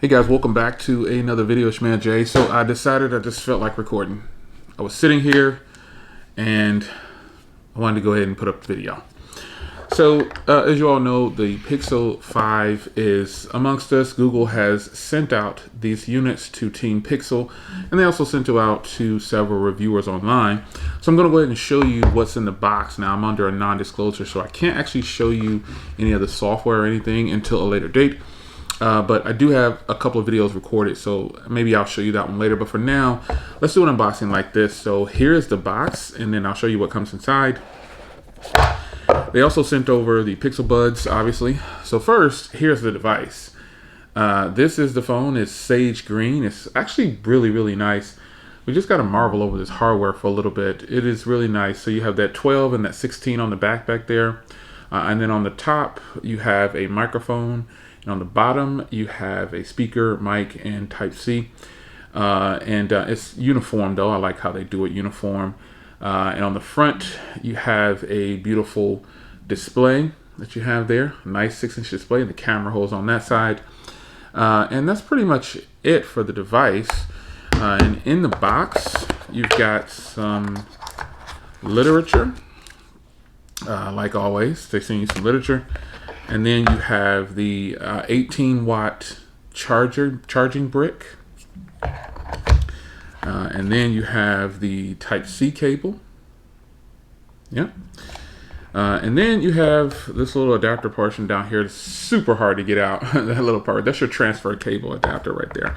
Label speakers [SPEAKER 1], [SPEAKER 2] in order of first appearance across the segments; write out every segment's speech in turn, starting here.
[SPEAKER 1] Hey guys, welcome back to another video. It's your man Jay. So I decided I just felt like recording. I was sitting here and I wanted to go ahead and put up the video. So as you all know, the Pixel 5 is amongst us. Google has sent out these units to Team Pixel, and they also sent it out to several reviewers online. So I'm going to go ahead and show you what's in the box. Now I'm under a non-disclosure, so I can't actually show you any of the software or anything until a later date. But I do have a couple of videos recorded, so maybe I'll show you that one later. But for now, let's do an unboxing like this. So here's the box, and then I'll show you what comes inside. They also sent over the Pixel Buds, obviously. So first, here's the device. This is the phone. It's sage green. It's actually really, really nice. We just got to marvel over this hardware for a little bit. It is really nice. So you have that 12 and that 16 on the back there. And then on the top, you have a microphone. And on the bottom, you have a speaker, mic, and Type-C. It's uniform, though. I like how they do it uniform. And on the front, you have a beautiful display that you have there. A nice 6-inch display. The camera holds on that side. And that's pretty much it for the device. And in the box, you've got some literature. Like always, they send you some literature. And then you have the 18-watt charging brick. And then you have the Type-C cable. Yeah. And then you have this little adapter portion down here. It's super hard to get out, that little part. That's your transfer cable adapter right there.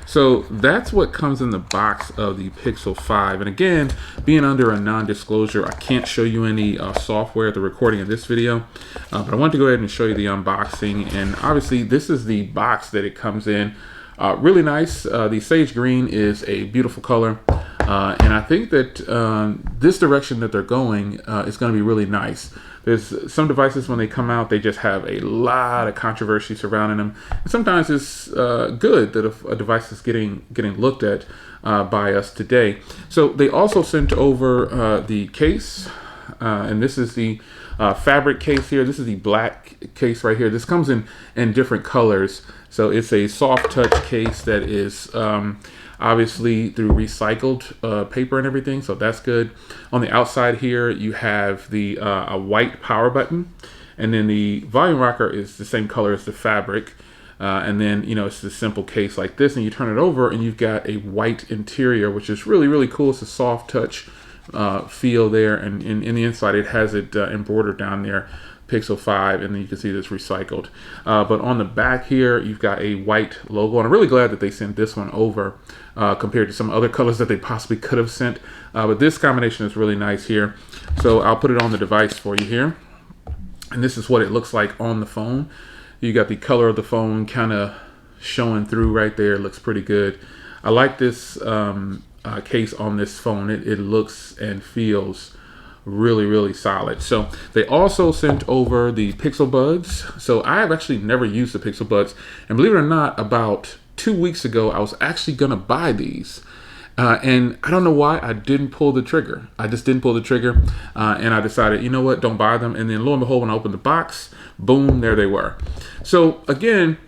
[SPEAKER 1] So that's what comes in the box of the Pixel 5. And again, being under a non-disclosure, I can't show you any software at the recording of this video. But I wanted to go ahead and show you the unboxing. And obviously, this is the box that it comes in. Really nice. The sage green is a beautiful color. And I think that this direction that they're going is going to be really nice. There's some devices when they come out, they just have a lot of controversy surrounding them. And sometimes it's good that a device is getting looked at by us today. So they also sent over the case, and this is the fabric case here. This is the black case right here. This comes in different colors. So it's a soft touch case that is obviously through recycled paper and everything, so that's good. On the outside here, you have the a white power button, and then the volume rocker is the same color as the fabric. And then, you know, it's a simple case like this, and you turn it over, and you've got a white interior, which is really, really cool. It's a soft touch feel there, and in the inside, it has it embroidered down there. Pixel 5, and then you can see this recycled. But on the back here, you've got a white logo, and I'm really glad that they sent this one over compared to some other colors that they possibly could have sent. But this combination is really nice here. So I'll put it on the device for you here. And this is what it looks like on the phone. You got the color of the phone kind of showing through right there. It looks pretty good. I like this case on this phone. It looks and feels really, really solid. So they also sent over the Pixel Buds. So I have actually never used the Pixel Buds, and believe it or not, about 2 weeks ago I was actually gonna buy these, and I don't know why I didn't pull the trigger. I just didn't pull the trigger, and I decided, you know what, don't buy them. And then lo and behold, when I opened the box, boom, there they were. So again,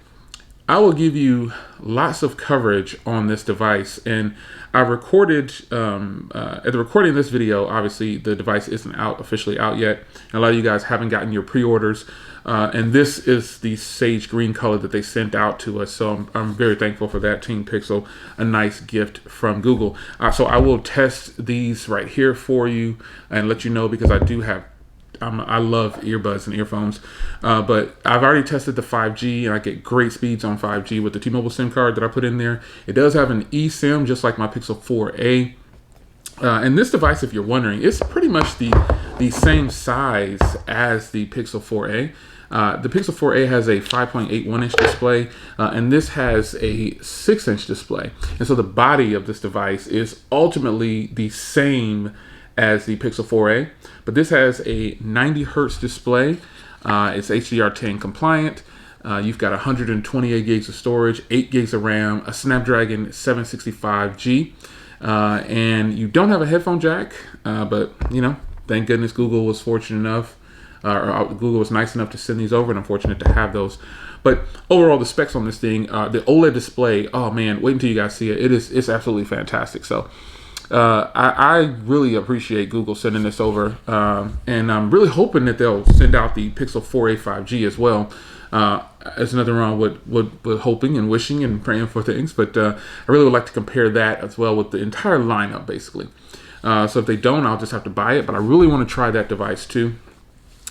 [SPEAKER 1] I will give you lots of coverage on this device, and I recorded, at the recording of this video, obviously the device isn't officially out yet. A lot of you guys haven't gotten your pre-orders, and this is the sage green color that they sent out to us, so I'm very thankful for that, Team Pixel, a nice gift from Google. So I will test these right here for you and let you know, because I do have I love earbuds and earphones, but I've already tested the 5G, and I get great speeds on 5G with the T-Mobile SIM card that I put in there. It does have an eSIM, just like my Pixel 4a. And this device, if you're wondering, it's pretty much the same size as the Pixel 4a. The Pixel 4a has a 5.81-inch display, and this has a 6-inch display. And so the body of this device is ultimately the same as the Pixel 4a, but this has a 90 hertz display. It's HDR10 compliant. You've got 128 gigs of storage, 8 gigs of RAM, a Snapdragon 765G, and you don't have a headphone jack, but you know, thank goodness Google was fortunate enough Google was nice enough to send these over, and I'm fortunate to have those. But overall, the specs on this thing, the OLED display, oh man, wait until you guys see it. It's absolutely fantastic. So I really appreciate Google sending this over, and I'm really hoping that they'll send out the Pixel 4a 5G as well. There's nothing wrong with hoping and wishing and praying for things, but I really would like to compare that as well with the entire lineup, basically. So if they don't, I'll just have to buy it, but I really want to try that device too.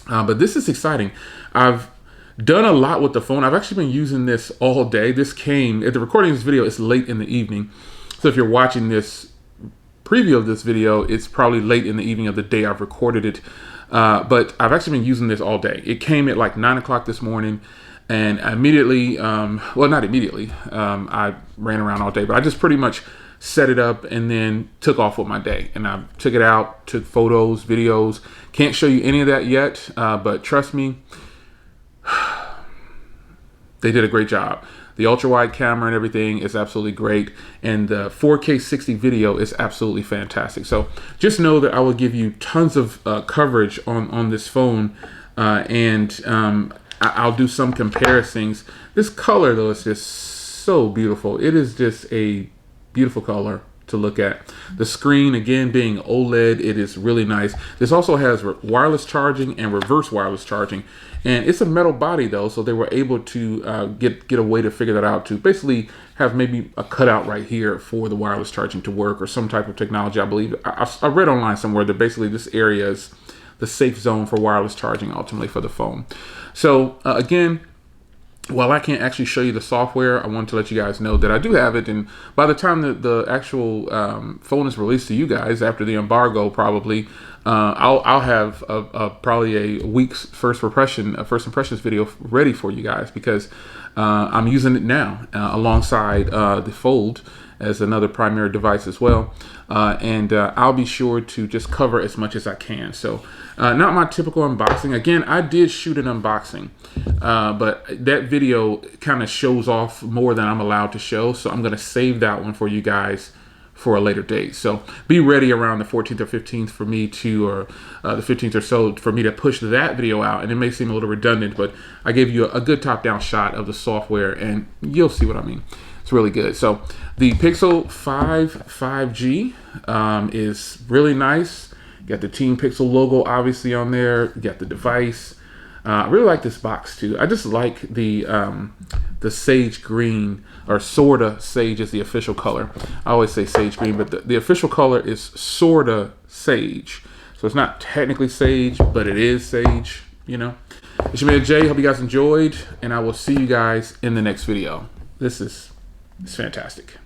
[SPEAKER 1] But this is exciting. I've done a lot with the phone. I've actually been using this all day. This came, at the recording of this video, it's late in the evening. So if you're watching this preview of this video, it's probably late in the evening of the day I've recorded it. But I've actually been using this all day. It came at like 9 o'clock this morning, and immediately, well, not immediately, I ran around all day, but I just pretty much set it up and then took off with my day. And I took it out, took photos, videos. Can't show you any of that yet, but trust me, they did a great job. The ultra wide camera and everything is absolutely great, and the 4K 60 video is absolutely fantastic. So just know that I will give you tons of coverage on this phone, and I'll do some comparisons. This color though is just so beautiful. It is just a beautiful color to look at. The screen, again, being OLED, it is really nice. This also has wireless charging and reverse wireless charging, and it's a metal body though, so they were able to get a way to figure that out, to basically have maybe a cutout right here for the wireless charging to work, or some type of technology. I believe I read online somewhere that basically this area is the safe zone for wireless charging ultimately for the phone. So again, while I can't actually show you the software, I want to let you guys know that I do have it. And by the time that the actual phone is released to you guys, after the embargo, probably, I'll have probably a week's first impressions video ready for you guys, because I'm using it now alongside the Fold as another primary device as well. And I'll be sure to just cover as much as I can. So not my typical unboxing. Again, I did shoot an unboxing, but that video kind of shows off more than I'm allowed to show. So I'm going to save that one for you guys for a later date. So be ready around the 14th or 15th for me to, or the 15th or so, for me to push that video out. And it may seem a little redundant, but I gave you a good top-down shot of the software, and you'll see what I mean. It's really good. So the Pixel 5 5G is really nice. You got the Team Pixel logo obviously on there. You got the device. I really like this box too. I just like the sage green, or Sorta sage is the official color. I always say sage green, but the official color is Sorta sage. So it's not technically sage, but it is sage, you know. It's your man Jay. Hope you guys enjoyed, and I will see you guys in the next video. It's fantastic.